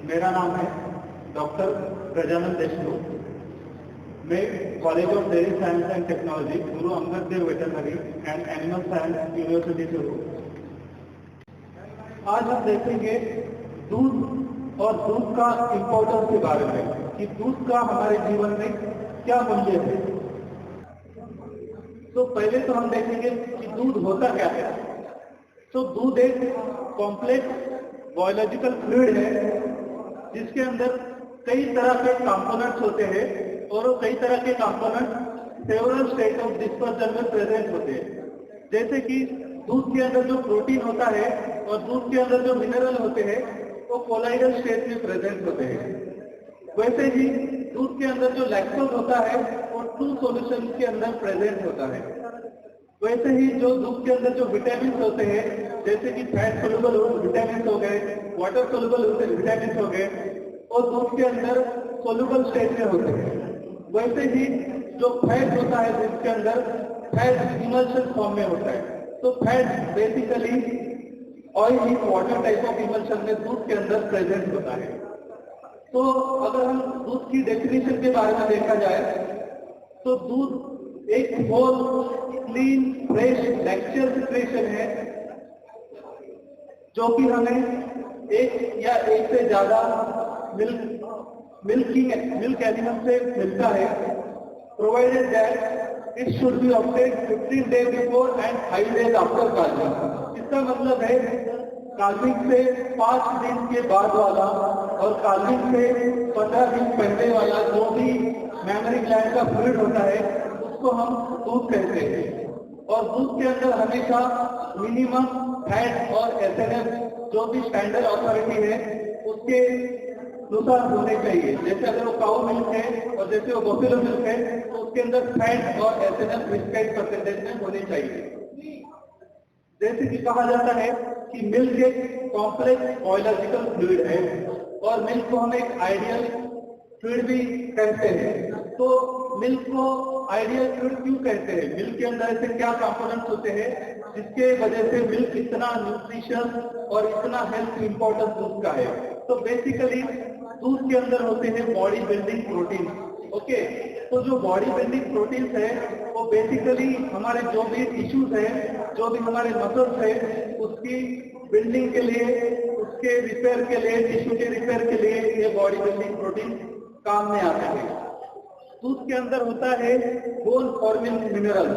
मेरा नाम है डॉक्टर गजानन देशमुख। मैं college of dairy science and technology Guru Angad Dev veterinary and animal science university से हूँ। आज हम देखेंगे दूध और दूध का इम्पोर्टेंस के बारे में कि दूध का हमारे जीवन में क्या मूल्य है। तो पहले तो हम देखेंगे कि दूध होता क्या है। तो दूध एक कॉम्प्लेक्स बायोलॉजिकल फ्लूइड है जिसके अंदर कई तरह के कंपोनेंट्स होते हैं और वो कई तरह के components several state of dispersion में प्रेजेंट होते हैं। जैसे कि दूध के अंदर जो प्रोटीन होता है और दूध के अंदर जो मिनरल होते हैं वो कोलाइडल स्टेट में प्रेजेंट होते हैं। वैसे ही दूध के अंदर जो लैक्टोज होता है वो टू सॉल्यूशन के अंदर प्रेजेंट होता है। वैसे ही जो दूध के अंदर जो विटामिन होते हैं जैसे कि फैट सोल्यूबल विटामिन हो गए, वाटर सोल्यूबल विटामिन हो गए और दूध के अंदर सोल्यूबल स्टेट में होते हैं। वैसे ही जो फैट होता है दूध के अंदर फैट इमल्शन फॉर्म में होता है। तो fat basically oil in water type of emulsion में दूध के अंदर प्रेजेंट होता है। तो अगर हम दूध की डेफिनेशन के बारे में देखा जाए तो दूध एक whole clean fresh natural situation है जो कि हमें एक या एक से ज्यादा मिल्क एनिमल से मिलता है, provided that it should be obtained 15 days before and 5 days after calving. इसका मतलब है काल्विंग से 5 दिन के बाद वाला और काल्विंग से 15 दिन पहले वाला जो भी मैमरी ग्लैंड का फ्लूइड होता है उसको हम दूध कहते हैं। और दूध के अंदर हमेशा मिनिमम फैट और एसएनएफ जो भी स्टैंडर्ड अथॉरिटी है उसके अनुसार होने चाहिए। जैसे अगर वो काऊ मिल्क है और जैसे वो बफेलो मिल्क है तो उसके अंदर फैट और एसएनएफ प्रिस्क्राइब परसेंटेज में होने चाहिए। जैसे कि कहा जाता है कि मिल्क एक कॉम्प्लेक्स बायोलॉजिकल फ्लूइड है और मिल्क को हम एक आइडियल फ्लूइड भी कहते हैं। तो मिल्क को आइडियल फ्लूइड क्यों कहते हैं? मिल्क के अंदर ऐसे क्या कंपोनेंट्स होते हैं जिसके वजह से मिल्क इतना न्यूट्रिशन और इतना हेल्थ इंपॉर्टेंस दूध का है? तो बेसिकली दूध के अंदर होते हैं बॉडी बिल्डिंग प्रोटीन। ओके, तो जो बॉडी बिल्डिंग प्रोटीन्स है वो बेसिकली हमारे जो भी टिश्यूज है, जो भी हमारे मसल्स है उसकी बिल्डिंग के लिए, उसके रिपेयर के लिए, टिश्यू के रिपेयर के लिए ये बॉडी बिल्डिंग प्रोटीन काम में आते हैं। दूध के अंदर होता है बोन फॉर्मिंग मिनरल।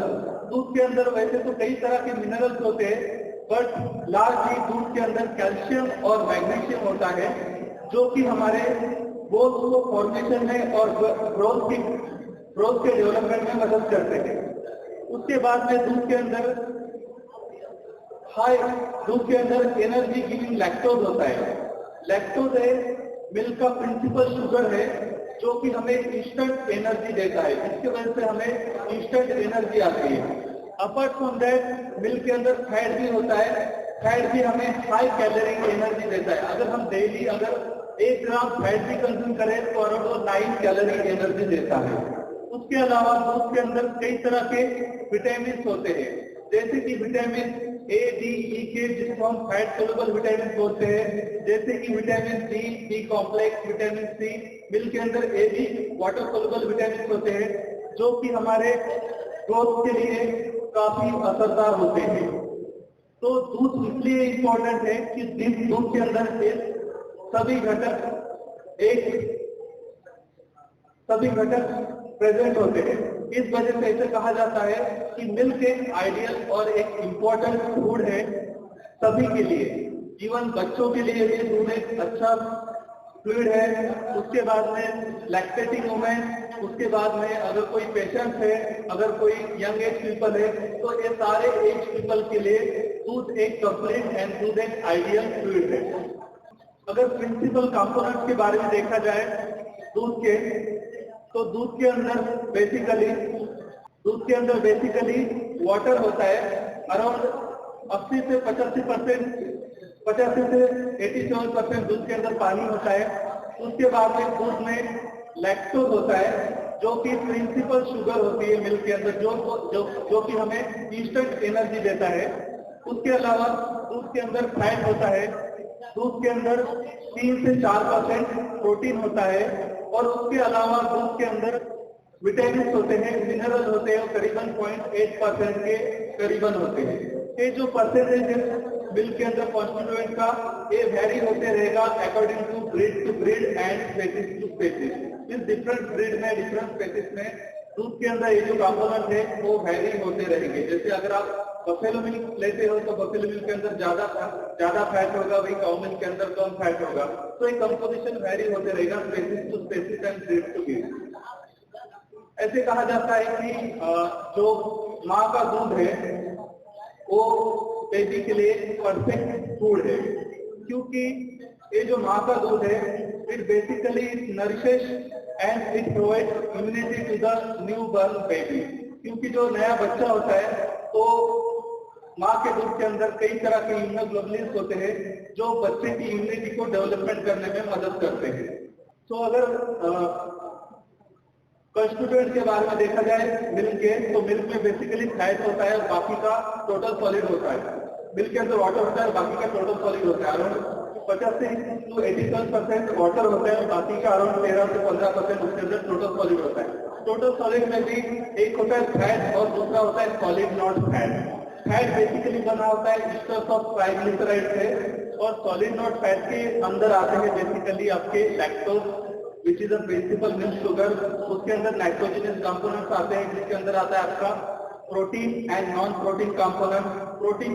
दूध के अंदर वैसे तो कई तरह के मिनरल्स होते हैं बट लार्जली दूध के अंदर कैल्शियम और मैग्नीशियम होता है जो कि हमारे बोन को फॉर्मेशन में और ग्रोथ के डेवलपमेंट में मदद करते हैं। उसके बाद में दूध के अंदर एनर्जी गिविंग लैक्टोज होता है। लैक्टोज है मिल्क का प्रिंसिपल शुगर है जो कि हमें इंस्टेंट एनर्जी देता है, जिसकी वजह से हमें इंस्टेंट एनर्जी आती है। अपार्ट फ्रॉम दैट मिल्क के अंदर फैट भी होता है। फैट भी हमें हाई कैलोरी एनर्जी देता है। अगर हम डेली 1 ग्राम फैट भी कंज्यूम करें तो अराउंड 9 कैलोरी एनर्जी देता है। उसके अलावा दूध के अंदर कई तरह के विटामिन होते हैं जैसे कि विटामिन ए, डी, ई के जिसको हम फैट सोल्यूबल विटामिन बोलते हैं, जैसे कि vitamin C, B complex, vitamin C. Milk के अंदर A B water soluble vitamin होते हैं जो कि हमारे ग्रोथ के लिए काफी असरदार होते हैं। तो दूध इसलिए इम्पोर्टेंट है कि दूध के अंदर से सभी घटक प्रेजेंट होते हैं। इस वजह से ऐसे कहा जाता है कि मिल्क एक आइडियल और एक इम्पोर्टेंट फूड है सभी के लिए। इवन बच्चों के लिए भी दूध एक अच्छा फ्लूइड है। उसके बाद में लैक्टेटिंग वुमेन, उसके बाद में अगर कोई पेशेंट है, अगर कोई यंग एज पीपल है, तो ये सारे एज पीपल के लिए दूध एक कंप्लीट एंड दूध एक आइडियल फ्लूइड है। अगर प्रिंसिपल कंपोनेंट्स के बारे में देखा जाए दूध के, तो दूध के अंदर बेसिकली वाटर होता है। अराउंड 80 से 87% दूध के अंदर पानी होता है। उसके बाद में दूध में लैक्टोज होता है जो कि प्रिंसिपल शुगर होती है मिल्क के अंदर जो कि हमें इंस्टेंट एनर्जी देता है। उसके अलावा दूध के अंदर फैट होता है दूध के अंदर 3 से 4% प्रोटीन होता है और उसके अलावा दूध के अंदर विटामिन होते हैं, मिनरल होते हैं, करीबन 0.8% के करीबन होते हैं। ये जो परसेंटेज है मिल्क के अंदर कॉन्स्टिट्यूएंट का, ये वेरी होते रहेगा according to breed and species to species. इस डिफरेंट ब्रीड में, डिफरेंट स्पेसीज में दूध के अंदर ये जो कंपोनेंट है वो वेरी होते रहेंगे। जैसे अगर आप बफेलो मिल्क लेते हो तो बफेलो मिल्क के अंदर ज्यादा फैट होगा, वही काउ मिल्क के अंदर कम फैट होगा। तो ये कंपोजिशन वेरी होते रहेगा species to species and breed to breed. ऐसे कहा जाता है कि जो माँ का दूध है वो बेबी के लिए परफेक्ट फूड है, क्योंकि ये जो माँ का दूध है it basically nourishes and it provide immunity to the newborn baby. क्योंकि जो नया बच्चा होता है तो माँ के दूध के अंदर कई तरह के इम्यूनोग्लोबुलिन्स होते हैं जो बच्चे की इम्यूनिटी को डेवलपमेंट करने में मदद करते हैं। तो अगर कंस्टिट्यूएंट के बारे में देखा जाए मिल्क के, तो मिल्क में बेसिकली फैट होता है, बाकी का टोटल सॉलिड होता है। मिल्क के अंदर वाटर होता है, बाकी का टोटल सॉलिड होता है। अराउंड 50 से 80% वाटर होता है, बाकी का अराउंड 13 से 15% उसके अंदर टोटल सॉलिड होता है। टोटल सॉलिड में भी एक होता है फैट और दूसरा होता है solid not fat. Fat basically बना होता है स्टर्स ऑफ ट्राइग्लिसराइड से, और सॉलिड नॉट फैट के अंदर आते हैं बेसिकली आपके lactose which is a principal milk sugar. उसके अंदर नाइट्रोजनस कंपोनेंट्स आते हैं, जिसके अंदर आता है आपका protein and non protein component. Protein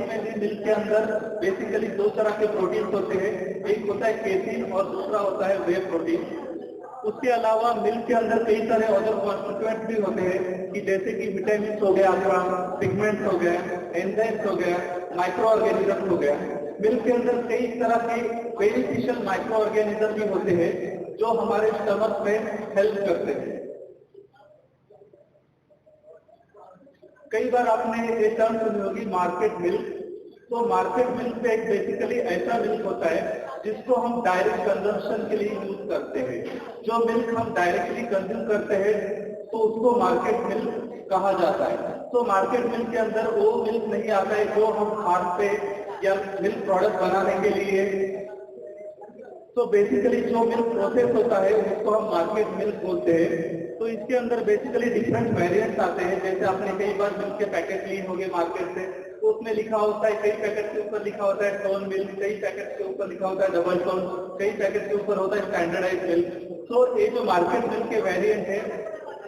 में भी मिल्क के अंदर बेसिकली 2 तरह के प्रोटीन होते हैं, एक होता है केसिन और दूसरा होता है वे प्रोटीन। उसके अलावा मिल्क के अंदर कई सारे अदर कॉन्स्टिट्यूएंट भी होते हैं कि जैसे कि विटामिन हो गया, आपका पिगमेंट्स हो गया, एंजाइम्स हो गया, माइक्रो ऑर्गेनिज्म हो गया। मिल्क के अंदर कई तरह के बेनिफिशियल माइक्रो ऑर्गेनिज्म भी होते हैं जो हमारे स्टमक में हेल्प करते हैं। कई बार आपने ये टर्म सुनी होगी मार्केट मिल्क। तो मार्केट मिल्क पे एक बेसिकली ऐसा मिल्क होता है जिसको हम डायरेक्ट कंजम्पशन के लिए यूज करते हैं। जो मिल्क हम डायरेक्टली कंज्यूम करते हैं तो उसको मार्केट मिल्क कहा जाता है। तो मार्केट मिल्क के अंदर वो मिल्क नहीं आता है जो हम फार्म पे या मिल्क प्रोडक्ट बनाने के लिए, तो बेसिकली जो मिल्क प्रोसेस होता है उसको हम मार्केट मिल्क बोलते हैं। तो इसके अंदर बेसिकली डिफरेंट वेरिएंट्स आते हैं। जैसे आपने कई बार मिल्क के पैकेट लिए होंगे मार्केट से, तो उसमें लिखा होता है, कई पैकेट के ऊपर लिखा होता है टोन मिल्क, कई पैकेट के ऊपर लिखा होता है डबल टोन, कई पैकेट के ऊपर होता है स्टैंडर्डाइज मिल्क। तो ये जो मार्केट मिल्क के वेरिएंट है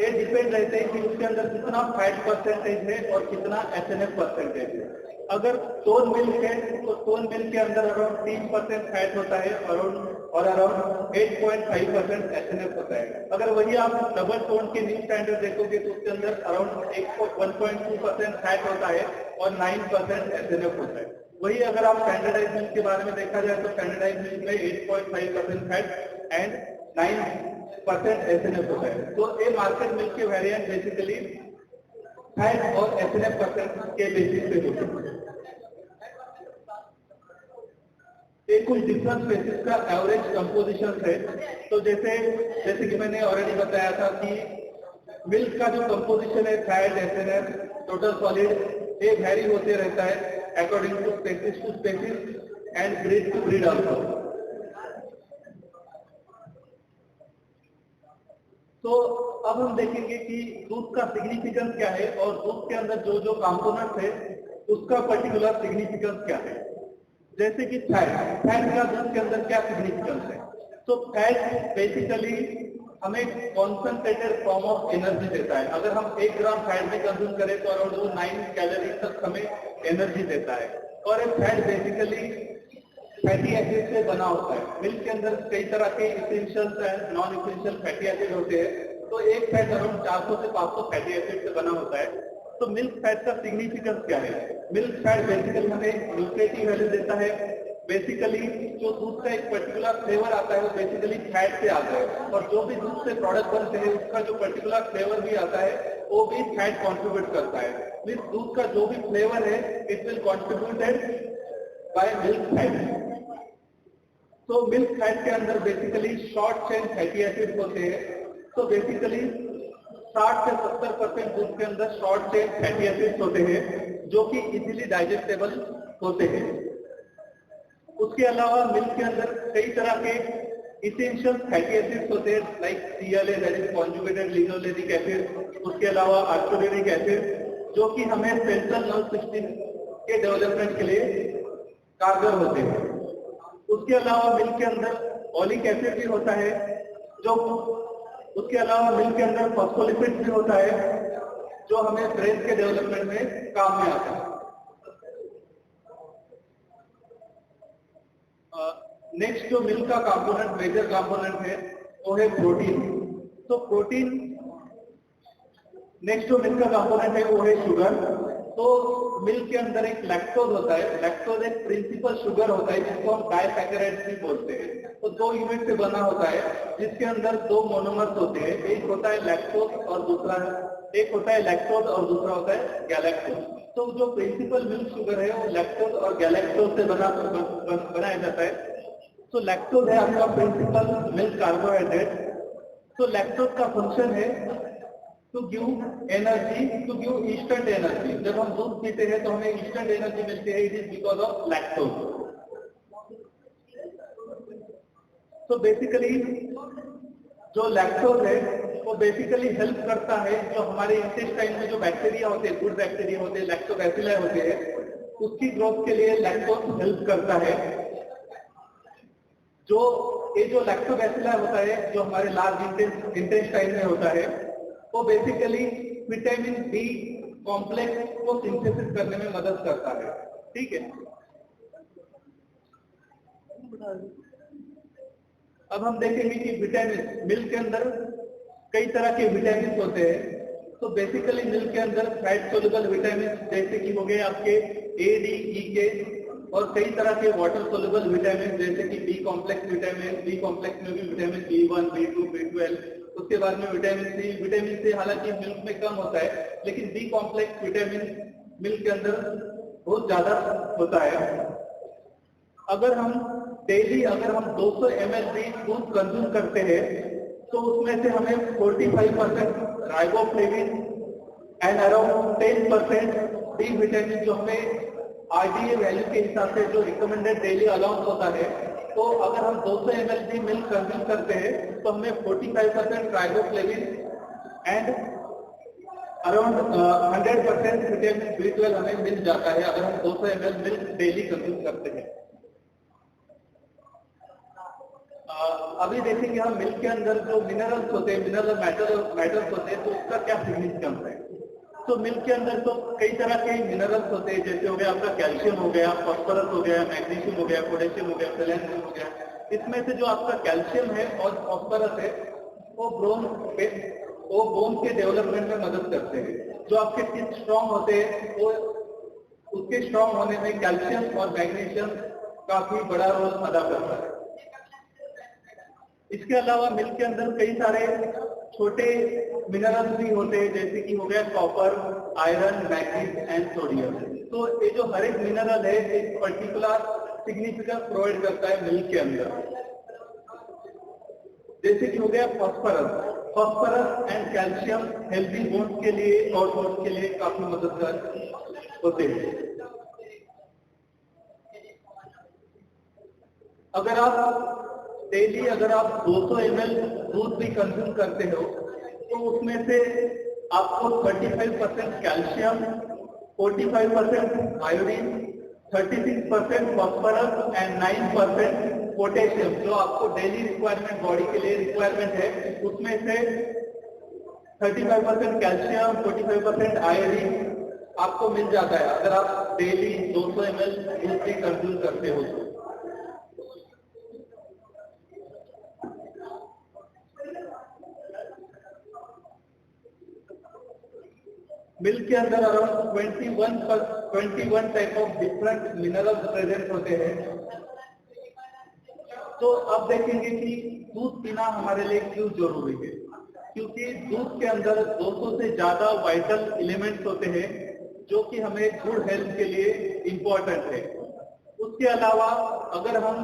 ये डिपेंड रहते हैं कि उसके अंदर कितना फैट परसेंटेज है और कितना एसएनएफ परसेंटेज है। अगर टोन मिल्क है तो टोन मिल्क के अंदर अराउंड 3% फैट होता है और अराउंड 8.5% एसएनएफ होता है। अगर वही आप डबल टोन के न्यू स्टैंडर्ड देखोगे तो उसके अंदर अराउंड 1.2% फैट होता है और 9% एसएनएफ होता है। वही अगर आप स्टैंडर्डाइज मिल्क के बारे में देखा जाए तो स्टैंडर्डाइज मिल्क में 8.5% फैट एंड 9% एसएनएफ होता है। तो ये मार्केट मिल्क के वेरिएंट बेसिकली फैट और एसएनएफ परसेंट के बेसिस पे होते हैं। एक कुछ डिफरेंट स्पेसिस का एवरेज कंपोजिशन है। तो जैसे कि मैंने ऑलरेडी बताया था कि मिल्क का जो कंपोजिशन है फैट, एसएनएफ, टोटल सॉलिड, ये वेरी होते रहता है according to species and breed to breed also. तो अब हम देखेंगे कि दूध का सिग्निफिकेंस क्या है और दूध के अंदर जो जो कंपोनेंट है उसका पर्टिकुलर सिग्निफिकेंस क्या है। जैसे कि फैट का दूध के अंदर क्या सिग्निफिकेंस है। तो फैट बेसिकली हमें कॉन्सेंट्रेटेड फॉर्म ऑफ एनर्जी देता है। अगर हम 1 ग्राम फैट भी कंज्यूम करें तो अराउंड 9 कैलोरी तक हमें एनर्जी देता है। और ये फैट बेसिकली फैटी एसिड से बना होता है। मिल्क के अंदर कई तरह के essential and non essential fatty acid होते हैं। तो एक फैट अराउंड 400 से 500 फैटी एसिड से बना होता है। तो मिल्क फैट का सिग्निफिकेंस क्या है। मिल्क फैट बेसिकली हमें न्यूट्रिटिव वैल्यू देता है। बेसिकली जो दूध का एक पर्टिकुलर फ्लेवर आता है वो बेसिकली फैट से आता है, और जो भी दूध से प्रोडक्ट बनते हैं उसका जो पर्टिकुलर फ्लेवर भी आता है वो भी फैट कंट्रीब्यूट करता है। मींस दूध का जो भी फ्लेवर है it will contributed bye milk fat. तो मिल्क फैट के अंदर basically short chain fatty acid होते हैं। तो बेसिकली 60 से 70% दूध के अंदर शॉर्ट चेन फैटी एसिड्स होते हैं जो कि इजीली डाइजेस्टेबल होते हैं। उसके अलावा मिल्क के अंदर कई तरह के इसेंशियल फैटी एसिड्स होते हैं, like CLA that is conjugated linolenic acid, उसके अलावा आर्थोडेनिक एसिड, जो कि हमें सेंट्रल नर्व सिस्टम के डेवलपमेंट के लिए कारगर होते हैं। उसके अलावा मिल्क के अंदर ओलिक एसिड भी होता है, जो उसके अलावा मिल्क के अंदर फॉस्फोलिपिड भी होता है, जो हमें ब्रेन के डेवलपमेंट में काम में आता है। नेक्स्ट जो मिल्क का कंपोनेंट, मेजर कंपोनेंट है, वो है प्रोटीन। तो प्रोटीन, नेक्स्ट जो मिल्क का कंपोनेंट है वो है शुगर। तो मिल्क के अंदर एक लैक्टोज होता है, लैक्टोज एक प्रिंसिपल शुगर होता है जिसको हम डाइसैकेराइड्स भी बोलते हैं। तो 2 यूनिट से बना होता है, जिसके अंदर 2 मोनोमर्स होते हैं, एक होता है लैक्टोज और दूसरा होता है गैलेक्टोज। तो जो प्रिंसिपल मिल्क शुगर है वो लैक्टोज और गैलेक्टोज से बनाया जाता है। तो लैक्टोज है आपका प्रिंसिपल मिल्क कार्बोहाइड्रेट। तो लैक्टोज का फंक्शन है to give energy, to give instant energy. जब हम दूध पीते हैं तो हमें इंस्टेंट एनर्जी मिलती है, it is because of lactose. तो बेसिकली जो लैक्टोज है वो बेसिकली हेल्प करता है, जो हमारे इंटेस्टाइन में जो बैक्टीरिया होते हैं, गुड बैक्टीरिया होते हैं, लैक्टोबैसिली होते हैं, उसकी ग्रोथ के लिए लैक्टोज हेल्प करता है। जो लैक्टोबैसिली होता है, जो हमारे लार्ज इंटेस्टाइन में होता है, वो बेसिकली विटामिन बी कॉम्प्लेक्स को सिंथेसिस करने में मदद करता है। ठीक है, अब हम देखेंगे कि विटामिन, मिल्क के अंदर कई तरह के विटामिन होते हैं। तो बेसिकली मिल्क के अंदर फैट सोल्यूबल विटामिन जैसे कि हो गए आपके A, D, E, K, और कई तरह के वाटर सोल्यूबल विटामिन जैसे कि B complex vitamin, B complex में भी विटामिन B1, B2, B12, उसके बाद में विटामिन सी हालांकि मिल्क में कम होता है, लेकिन बी कॉम्प्लेक्स विटामिन मिल्क के अंदर बहुत ज्यादा होता है। अगर हम 200 ml भी दूध कंज्यूम करते हैं तो उसमें से हमें 45% riboflavin and around 10% D vitamin, जो हमें RDA वैल्यू के हिसाब से जो रिकमेंडेड डेली अलाउंस होता है, तो अगर हम 200 ml भी मिल्क कंज्यूम करते हैं तो हमें 45% riboflavin and around 100% vitamin B12 हमें मिल जाता है अगर हम 200 ml मिल्क डेली कंज्यूम करते हैं। अभी देखेंगे हम मिल्क के अंदर जो मिनरल्स होते हैं, मिनरल मैटर्स होते हैं, तो उसका क्या सिग्निफिकेंस है। तो मिल्क के अंदर तो कई तरह के मिनरल्स होते हैं, जैसे हो गया आपका कैल्शियम हो गया, फास्फोरस हो गया, मैग्नीशियम हो गया, पोटेशियम हो गया, सेलेनियम हो गया। इसमें से जो आपका कैल्शियम है और फास्फोरस है वो बोन के डेवलपमेंट में मदद करते हैं। जो आपके टीथ स्ट्रॉन्ग होते हैं वो उसके स्ट्रॉन्ग होने में कैल्शियम और मैग्नीशियम काफी बड़ा रोल अदा करता है। इसके अलावा मिल्क के अंदर कई सारे छोटे मिनरल्स भी होते हैं, जैसे कि हो गया copper, iron, manganese and sodium. तो ये जो हर एक मिनरल है एक पर्टिकुलर सिग्निफिकेंस प्रोवाइड करता है मिल्क के अंदर। जैसे कि हो गया phosphorus and calcium healthy bones के लिए और बोन्स के लिए काफी मददगार होते हैं। अगर आप 200 ml दूध भी कंज्यूम करते हो तो उसमें से आपको 35% calcium, 45% iodine, 36% phosphorus and 9% potassium, जो आपको डेली रिक्वायरमेंट, बॉडी के लिए रिक्वायरमेंट है, उसमें से 35% कैल्शियम, 45% आयोडीन आपको मिल जाता है अगर आप डेली 200 ml दूध भी कंज्यूम करते हो तो। मिल्क के अंदर around 21 type of different minerals present होते हैं। तो अब देखेंगे कि दूध पीना हमारे लिए क्यों जरूरी है। क्योंकि दूध के अंदर 200 से ज्यादा वाइटल एलिमेंट्स होते हैं जो कि हमें गुड हेल्थ के लिए इम्पोर्टेंट है। उसके अलावा अगर हम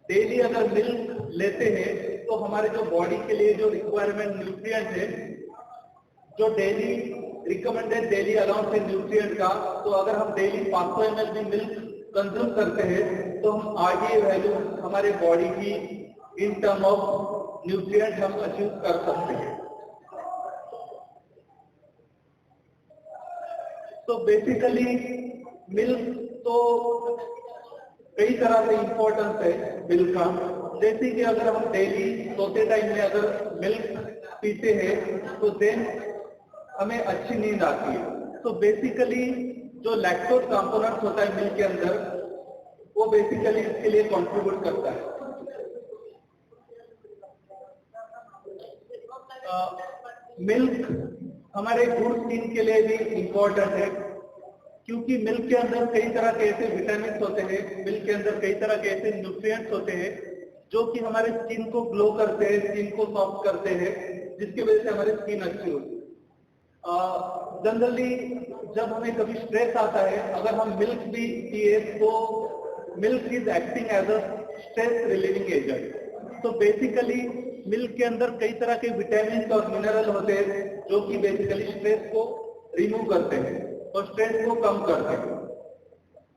डेली अगर मिल्क लेते हैं तो हमारे जो बॉडी के लिए जो रिक्वायरमेंट न्यूट्रिएंट है, जो डेली रिकमेंडेड डेली अलाउंस है न्यूट्रिएंट का, तो अगर हम डेली 500 ml भी मिल्क कंज्यूम करते हैं तो हम आगे वैल्यू हमारे बॉडी की इन टर्म ऑफ न्यूट्रिएंट हम अचीव कर सकते हैं। तो बेसिकली मिल्क तो कई तरह से इम्पोर्टेंस है मिल्क का। जैसे कि अगर हम डेली सोते टाइम में अगर मिल्क पीते हैं तो देन हमें अच्छी नींद आती है। तो बेसिकली जो लैक्टोज कंपोनेंट होता है मिल्क के अंदर, वो बेसिकली इसके लिए कंट्रीब्यूट करता है। मिल्क हमारे गुड स्किन के लिए भी इम्पोर्टेंट है, क्योंकि मिल्क के अंदर कई तरह के ऐसे विटामिन होते हैं, मिल्क के अंदर कई तरह के ऐसे न्यूट्रिएंट्स होते हैं जो कि हमारे स्किन को ग्लो करते हैं, स्किन को सॉफ्ट करते हैं, जिसकी वजह से हमारी स्किन अच्छी होती है। जनरली जब हमें कभी स्ट्रेस आता है, अगर हम मिल्क भी पिए तो milk is acting as a stress relieving agent. तो बेसिकली मिल्क के अंदर कई तरह के विटामिन और मिनरल होते हैं जो कि बेसिकली स्ट्रेस को रिमूव करते हैं और स्ट्रेस को कम करते हैं।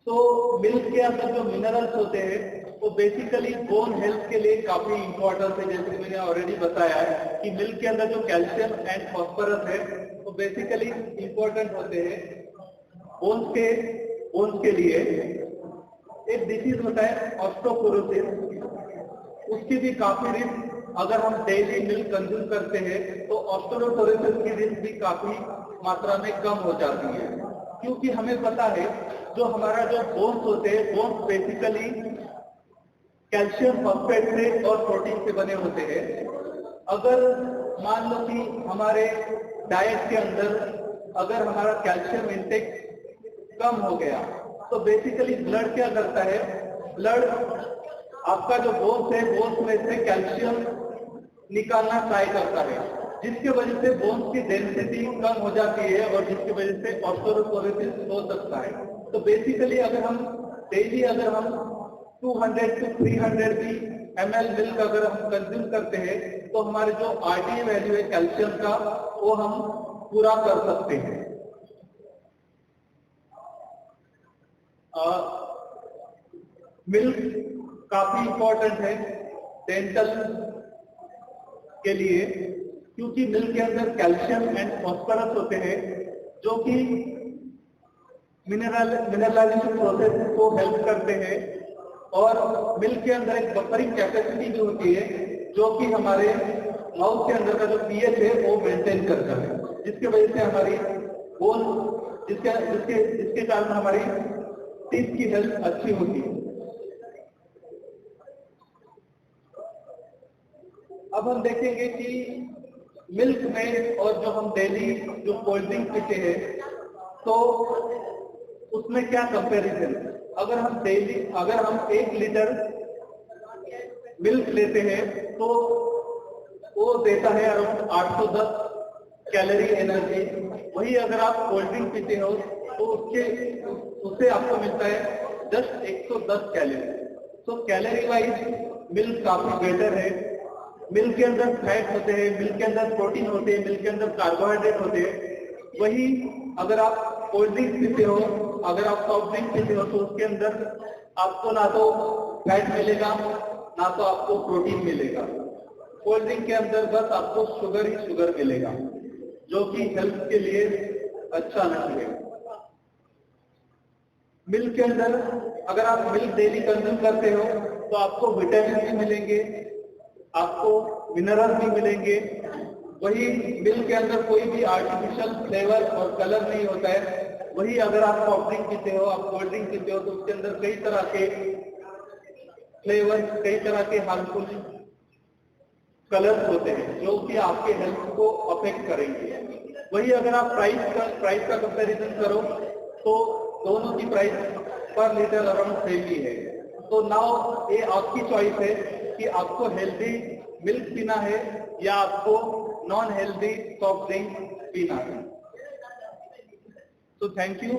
तो मिल्क के अंदर जो मिनरल्स होते हैं वो बेसिकली बोन हेल्थ के लिए काफी इंपॉर्टेंट है। जैसे मैंने ऑलरेडी बताया है कि मिल्क के अंदर जो कैल्शियम एंड फॉस्फोरस है वो बेसिकली इंपॉर्टेंट होते हैं बोन्स के लिए। एक डिसीज होता है ऑस्टियोपोरोसिस, उसकी भी काफी रिस्क, अगर हम डेली मिल्क कंज्यूम करते हैं तो ऑस्टियोपोरोसिस की रिस्क भी काफी मात्रा में कम हो जाती है। क्योंकि हमें पता है जो हमारा जो बोन्स होते हैं, बोन्स बेसिकली कैल्शियम फॉस्फेट से और प्रोटीन से बने होते हैं। अगर मान लो कि हमारे डाइट के अंदर अगर हमारा कैल्शियम इंटेक कम हो गया तो बेसिकली ब्लड क्या करता है, ब्लड आपका जो बोन्स है, बोन्स में से कैल्शियम निकालना ट्राई करता है, जिसके वजह से बोन्स की डेंसिटी कम हो जाती है और जिसकी वजह से ऑस्टियोपोरोसिस हो सकता है। तो बेसिकली अगर हम डेली अगर हम 200 to 300 ml मिल्क अगर हम कंज्यूम करते हैं तो हमारे जो आरडीए वैल्यू है कैल्शियम का वो हम पूरा कर सकते हैं। मिल्क काफी इंपॉर्टेंट है डेंटल के लिए, क्योंकि मिल्क के अंदर कैल्शियम एंड फॉस्फोरस होते हैं जो कि मिनरलाइजेशन प्रोसेस को हेल्प करते हैं। और मिल्क के अंदर एक बफरिंग कैपेसिटी भी होती है जो कि हमारे माउथ के अंदर का जो पीएच है वो मेंटेन करता है, जिसकी वजह से हमारी बोन जिसके कारण हमारी टीथ की हेल्थ अच्छी होती है। अब हम देखेंगे कि मिल्क में और जो हम डेली जो कोल्ड ड्रिंक पीते हैं तो उसमें क्या कंपैरिजन है। अगर हम 1 लीटर मिल्क लेते हैं तो वो देता है अराउंड 810 कैलोरी एनर्जी। वही अगर आप कोल्ड ड्रिंक पीते हो तो उससे आपको मिलता है जस्ट 110 कैलोरी। तो कैलोरी वाइज मिल्क काफी बेटर है। मिल्क के अंदर फैट होते हैं, मिल्क के अंदर प्रोटीन होते हैं, मिल्क के अंदर कार्बोहाइड्रेट होते हैं। वही अगर आप कोल्ड ड्रिंक पीते हो, अगर आप सॉफ्ट ड्रिंक पीते हो तो उसके अंदर आपको ना तो फैट मिलेगा ना तो आपको प्रोटीन मिलेगा। कोल्ड ड्रिंक के अंदर बस आपको शुगर ही शुगर मिलेगा जो कि हेल्थ के लिए अच्छा नहीं है। मिल्क के अंदर अगर आप मिल्क डेली कंज्यूम करते हो तो आपको विटामिन भी मिलेंगे, आपको मिनरल भी मिलेंगे। वही मिल्क के अंदर कोई भी आर्टिफिशियल फ्लेवर और कलर नहीं होता है। वही अगर आप सॉफ्ट ड्रिंक पीते हो, आप कोल्ड ड्रिंक पीते हो तो उसके अंदर कई तरह के फ्लेवर, कई तरह के हार्मफुल कलर्स होते हैं जो कि आपके हेल्थ को अफेक्ट करेंगे। वही अगर आप प्राइस का कंपैरिजन करो तो दोनों की प्राइस पर लीटर अराउंड सेम ही है। तो नाउ ये आपकी चॉइस है कि आपको हेल्दी मिल्क पीना है या आपको नॉन हेल्दी सॉफ्ट ड्रिंक पीना है। तो थैंक यू।